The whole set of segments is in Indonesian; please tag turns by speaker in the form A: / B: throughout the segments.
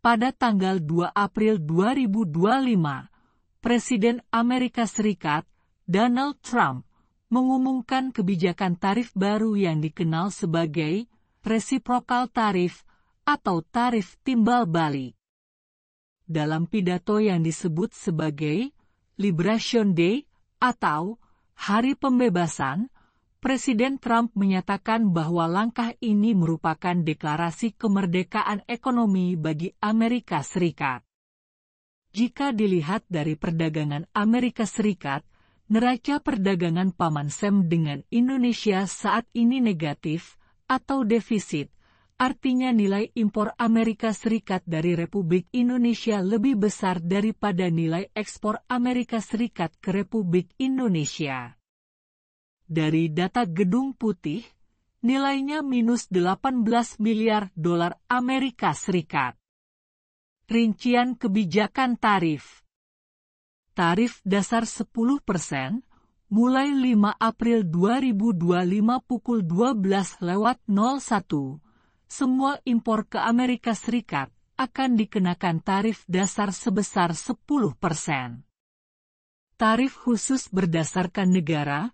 A: pada tanggal 2 April 2025, Presiden Amerika Serikat, Donald Trump, mengumumkan kebijakan tarif baru yang dikenal sebagai reciprocal tariff atau tarif timbal balik. Dalam pidato yang disebut sebagai Liberation Day atau Hari Pembebasan, Presiden Trump menyatakan bahwa langkah ini merupakan deklarasi kemerdekaan ekonomi bagi Amerika Serikat. Jika dilihat dari perdagangan Amerika Serikat, neraca perdagangan Paman Sam dengan Indonesia saat ini negatif atau defisit, artinya nilai impor Amerika Serikat dari Republik Indonesia lebih besar daripada nilai ekspor Amerika Serikat ke Republik Indonesia. Dari data Gedung Putih, nilainya minus 18 miliar dolar Amerika Serikat. Rincian kebijakan tarif. Tarif dasar 10%, mulai 5 April 2025 pukul 12:01, semua impor ke Amerika Serikat akan dikenakan tarif dasar sebesar 10%. Tarif khusus berdasarkan negara,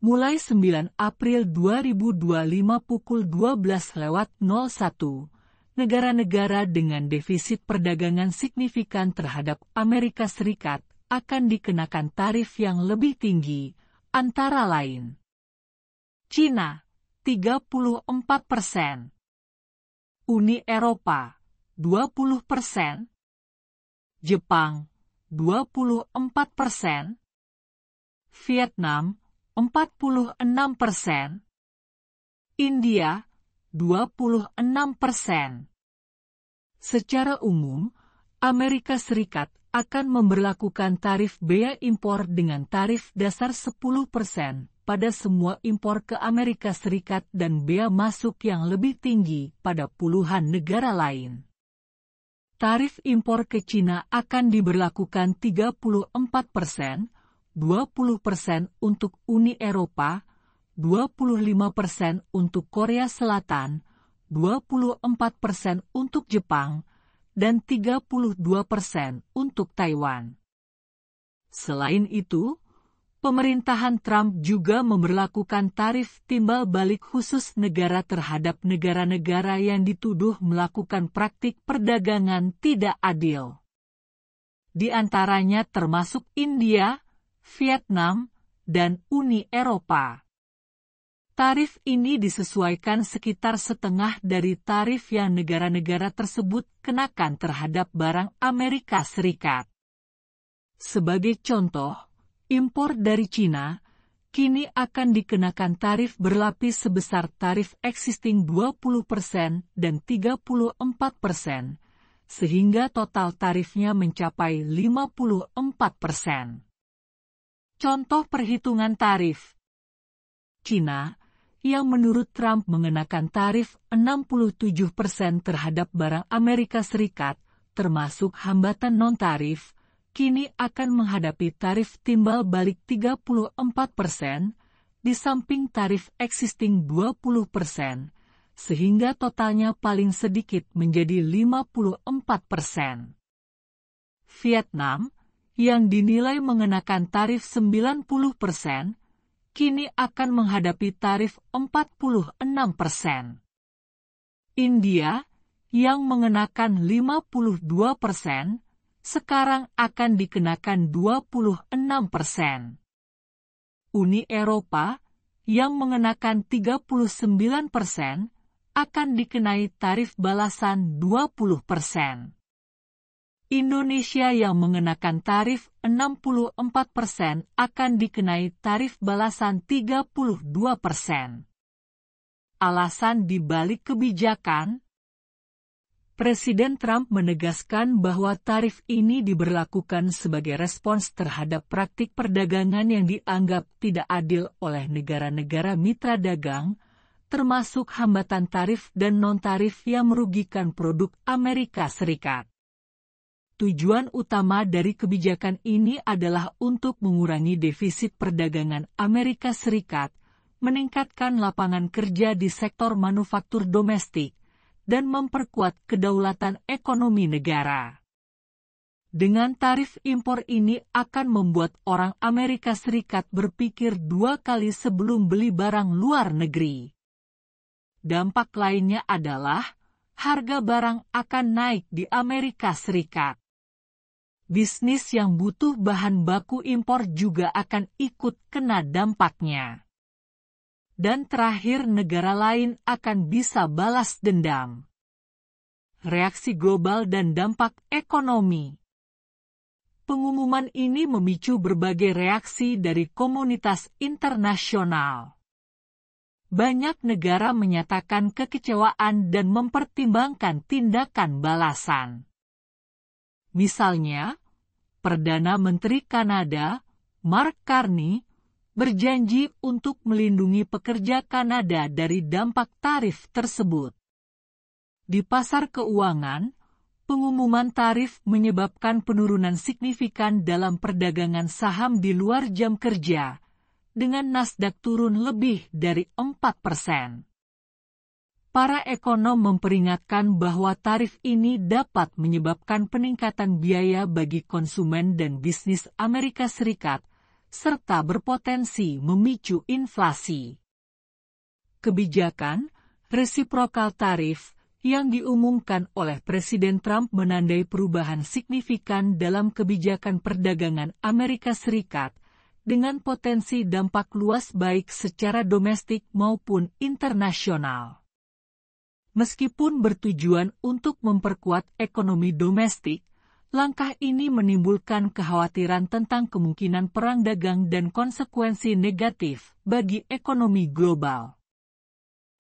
A: mulai 9 April 2025 pukul 12:01, negara-negara dengan defisit perdagangan signifikan terhadap Amerika Serikat akan dikenakan tarif yang lebih tinggi, antara lain Cina, 34%, Uni Eropa, 20%, Jepang, 24%, Vietnam, 46%, India, 26%. Secara umum, Amerika Serikat akan memberlakukan tarif bea impor dengan tarif dasar 10% pada semua impor ke Amerika Serikat dan bea masuk yang lebih tinggi pada puluhan negara lain. Tarif impor ke Cina akan diberlakukan 34%, 20% untuk Uni Eropa, 25% untuk Korea Selatan, 24% untuk Jepang, dan 32% untuk Taiwan. Selain itu, pemerintahan Trump juga memberlakukan tarif timbal balik khusus negara terhadap negara-negara yang dituduh melakukan praktik perdagangan tidak adil. Di antaranya termasuk India, Vietnam, dan Uni Eropa. Tarif ini disesuaikan sekitar setengah dari tarif yang negara-negara tersebut kenakan terhadap barang Amerika Serikat. Sebagai contoh, impor dari Cina kini akan dikenakan tarif berlapis sebesar tarif existing 20% dan 34%, sehingga total tarifnya mencapai 54%. Contoh perhitungan tarif. Cina, yang menurut Trump mengenakan tarif 67% terhadap barang Amerika Serikat, termasuk hambatan non-tarif, kini akan menghadapi tarif timbal balik 34%, di samping tarif existing 20%, sehingga totalnya paling sedikit menjadi 54%. Vietnam, yang dinilai mengenakan tarif 90%, kini akan menghadapi tarif 46%. India, yang mengenakan 52%, sekarang akan dikenakan 26%. Uni Eropa, yang mengenakan 39%, akan dikenai tarif balasan 20%. Indonesia yang mengenakan tarif 64% akan dikenai tarif balasan 32%. Alasan di balik kebijakan? Presiden Trump menegaskan bahwa tarif ini diberlakukan sebagai respons terhadap praktik perdagangan yang dianggap tidak adil oleh negara-negara mitra dagang, termasuk hambatan tarif dan non-tarif yang merugikan produk Amerika Serikat. Tujuan utama dari kebijakan ini adalah untuk mengurangi defisit perdagangan Amerika Serikat, meningkatkan lapangan kerja di sektor manufaktur domestik, dan memperkuat kedaulatan ekonomi negara. Dengan tarif impor ini akan membuat orang Amerika Serikat berpikir 2 kali sebelum beli barang luar negeri. Dampak lainnya adalah harga barang akan naik di Amerika Serikat. Bisnis yang butuh bahan baku impor juga akan ikut kena dampaknya. Dan terakhir, negara lain akan bisa balas dendam. Reaksi global dan dampak ekonomi. Pengumuman ini memicu berbagai reaksi dari komunitas internasional. Banyak negara menyatakan kekecewaan dan mempertimbangkan tindakan balasan. Misalnya, Perdana Menteri Kanada, Mark Carney, berjanji untuk melindungi pekerja Kanada dari dampak tarif tersebut. Di pasar keuangan, pengumuman tarif menyebabkan penurunan signifikan dalam perdagangan saham di luar jam kerja, dengan Nasdaq turun lebih dari 4%. Para ekonom memperingatkan bahwa tarif ini dapat menyebabkan peningkatan biaya bagi konsumen dan bisnis Amerika Serikat, serta berpotensi memicu inflasi. Kebijakan resiprokal tarif yang diumumkan oleh Presiden Trump menandai perubahan signifikan dalam kebijakan perdagangan Amerika Serikat, dengan potensi dampak luas baik secara domestik maupun internasional. Meskipun bertujuan untuk memperkuat ekonomi domestik, langkah ini menimbulkan kekhawatiran tentang kemungkinan perang dagang dan konsekuensi negatif bagi ekonomi global.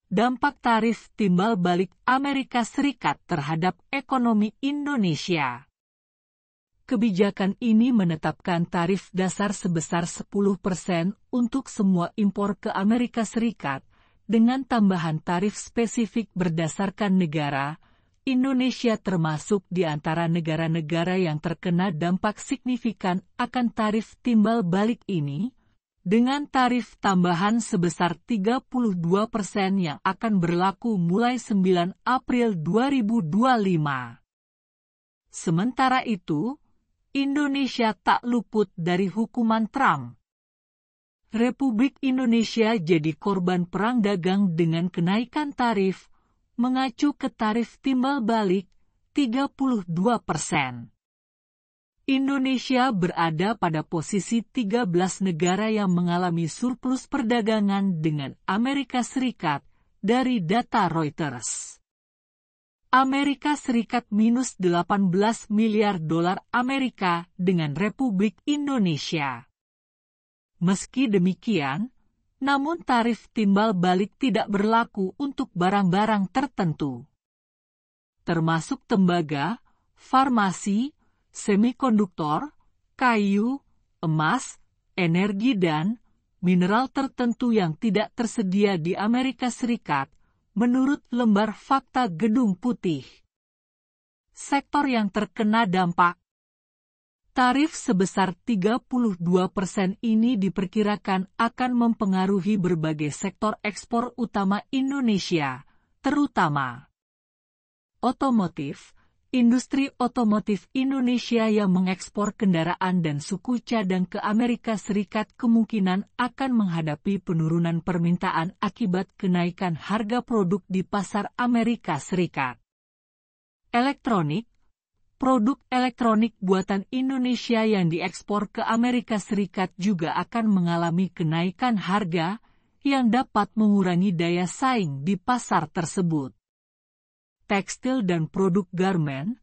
A: Dampak tarif timbal balik Amerika Serikat terhadap ekonomi Indonesia. Kebijakan ini menetapkan tarif dasar sebesar 10% untuk semua impor ke Amerika Serikat, dengan tambahan tarif spesifik berdasarkan negara. Indonesia termasuk di antara negara-negara yang terkena dampak signifikan akan tarif timbal balik ini, dengan tarif tambahan sebesar 32% yang akan berlaku mulai 9 April 2025. Sementara itu, Indonesia tak luput dari hukuman Trump. Republik Indonesia jadi korban perang dagang dengan kenaikan tarif, mengacu ke tarif timbal balik 32%. Indonesia berada pada posisi 13 negara yang mengalami surplus perdagangan dengan Amerika Serikat dari data Reuters. Amerika Serikat minus 18 miliar dolar Amerika dengan Republik Indonesia. Meski demikian, namun tarif timbal balik tidak berlaku untuk barang-barang tertentu, termasuk tembaga, farmasi, semikonduktor, kayu, emas, energi dan mineral tertentu yang tidak tersedia di Amerika Serikat, menurut lembar fakta Gedung Putih. Sektor yang terkena dampak. Tarif sebesar 32% ini diperkirakan akan mempengaruhi berbagai sektor ekspor utama Indonesia, terutama otomotif. Industri otomotif Indonesia yang mengekspor kendaraan dan suku cadang ke Amerika Serikat kemungkinan akan menghadapi penurunan permintaan akibat kenaikan harga produk di pasar Amerika Serikat. Elektronik. Produk elektronik buatan Indonesia yang diekspor ke Amerika Serikat juga akan mengalami kenaikan harga yang dapat mengurangi daya saing di pasar tersebut. Tekstil dan produk garmen,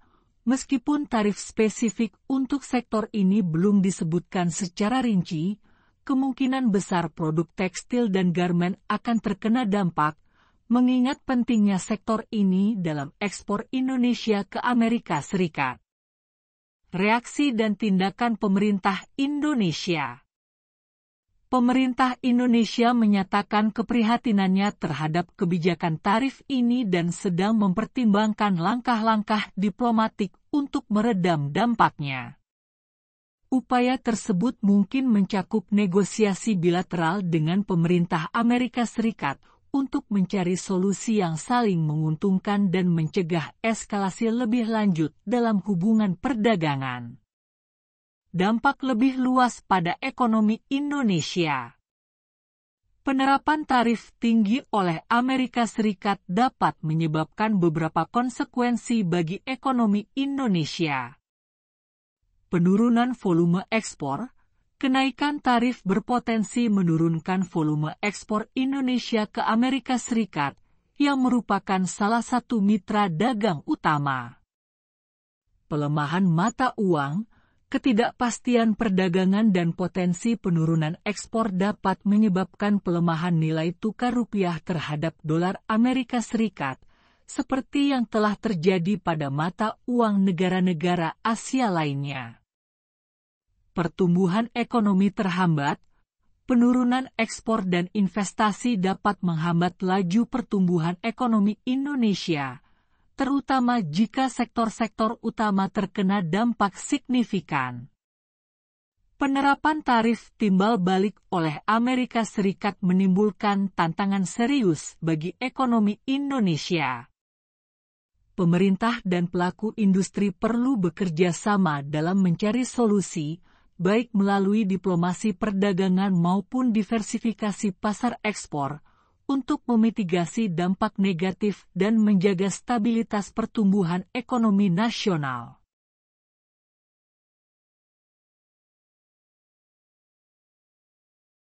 A: meskipun tarif spesifik untuk sektor ini belum disebutkan secara rinci, kemungkinan besar produk tekstil dan garmen akan terkena dampak, mengingat pentingnya sektor ini dalam ekspor Indonesia ke Amerika Serikat. Reaksi dan tindakan pemerintah Indonesia. Pemerintah Indonesia menyatakan keprihatinannya terhadap kebijakan tarif ini dan sedang mempertimbangkan langkah-langkah diplomatik untuk meredam dampaknya. Upaya tersebut mungkin mencakup negosiasi bilateral dengan pemerintah Amerika Serikat untuk mencari solusi yang saling menguntungkan dan mencegah eskalasi lebih lanjut dalam hubungan perdagangan. Dampak lebih luas pada ekonomi Indonesia. Penerapan tarif tinggi oleh Amerika Serikat dapat menyebabkan beberapa konsekuensi bagi ekonomi Indonesia. Penurunan volume ekspor. Kenaikan tarif berpotensi menurunkan volume ekspor Indonesia ke Amerika Serikat, yang merupakan salah satu mitra dagang utama. Pelemahan mata uang. Ketidakpastian perdagangan dan potensi penurunan ekspor dapat menyebabkan pelemahan nilai tukar rupiah terhadap dolar Amerika Serikat, seperti yang telah terjadi pada mata uang negara-negara Asia lainnya. Pertumbuhan ekonomi terhambat. Penurunan ekspor dan investasi dapat menghambat laju pertumbuhan ekonomi Indonesia, terutama jika sektor-sektor utama terkena dampak signifikan. Penerapan tarif timbal balik oleh Amerika Serikat menimbulkan tantangan serius bagi ekonomi Indonesia. Pemerintah dan pelaku industri perlu bekerja sama dalam mencari solusi, baik melalui diplomasi perdagangan maupun diversifikasi pasar ekspor, untuk memitigasi dampak negatif dan menjaga stabilitas pertumbuhan ekonomi nasional.